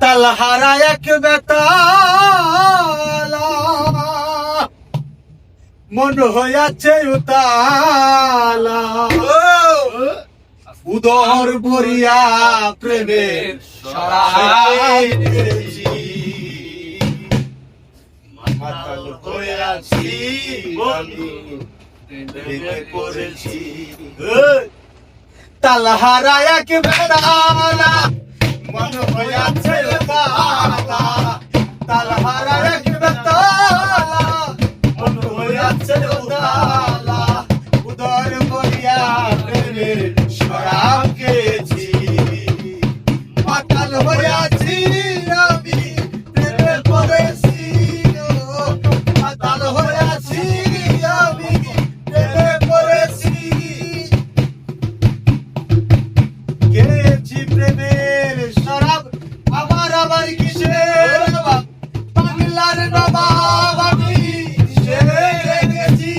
তালহারা এক বেতালা মন হইয়াছে উতালা উদর ভরিয়া প্রেমের সরাই মাতাল হইয়াছি আমি প্রেমে পড়েছি তালহারা এক বেতালা মন হইয়াছে উতালা তালহারা এক বেতালা মন হইয়াছে উতালা উদর ভরিয়া প্রেমের শরাব খেয়েছি মাতাল হইয়াছি আমি প্রেমে পড়েছি মাতাল হইয়াছি আমি প্রেমে পড়েছি খেয়েছি প্রেমের শরাব আমার আবার কিসের নবাব বাংলার নবাব আমি সেরে গেছি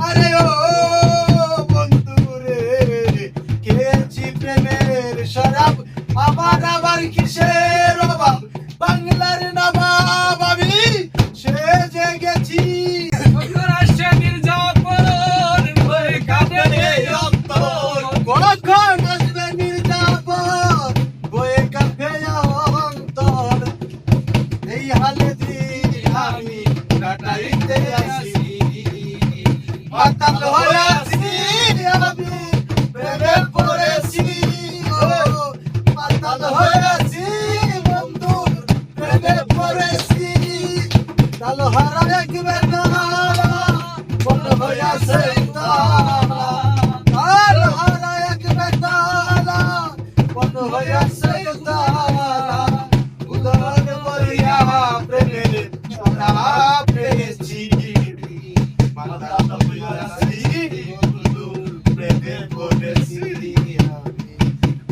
আরে ও বন্ধু রে খেয়েছি প্রেমের শরাব আমার আবার কিসের নবাব বাংলার নবাব আমি সেজে গেছি কখন আসবে মির্জাপুর বয়ে কাঁপে অন্তর এই হালে দিন আমি কাটাইতে আসি মাতাল হইয়াছি আমি প্রেমে পড়েছি মাতাল হইয়াছি বন্ধু প্রেমে পড়েছি তালহারা এক বেতালা মন হইয়াছে উতালা তালহারা এক বেতালা মন হইয়াছে উতালা উদর ভরিয়া প্রেমের শরাব পেয়েছি মাতাল হইয়াছি বন্ধু প্রেমে পড়েছি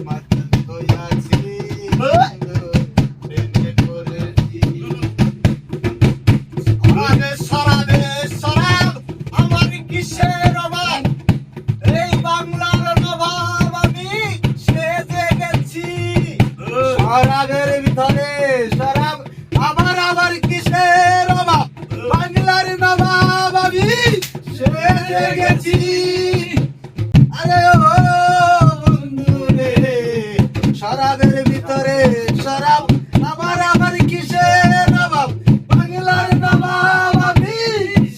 মাতাল হইয়াছি প্রেমে পড়েছি আমাদের শরাব আমার কিসের অভাব এই বাংলার নবাব আমি সেজে গেছি শরাবের ভিতরে শরাব আমার আবার কিসের অভাব বাংলার নবাব আমি সেজে গেছি আরে ও বন্ধু রে শরাবের ভিতরে শরাব আমার আবার কিসের অভাব বাংলার নবাব আমি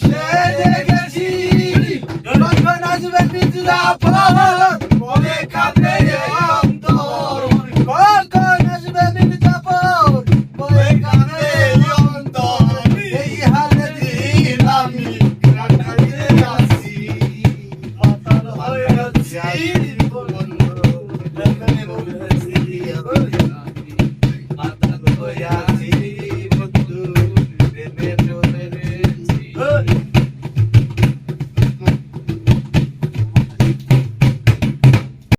সেজে গেছি কখন আসবে মির্জাপুর বলে কাঁপে অন্তর কখন আসবে মির্জাপুর বলে কাঁপে অন্তর এই হালে দিন আমি কাটাইতে আসি মাতাল হইয়াছি বন্ধু প্রেমে পড়েছি মাতাল হইয়া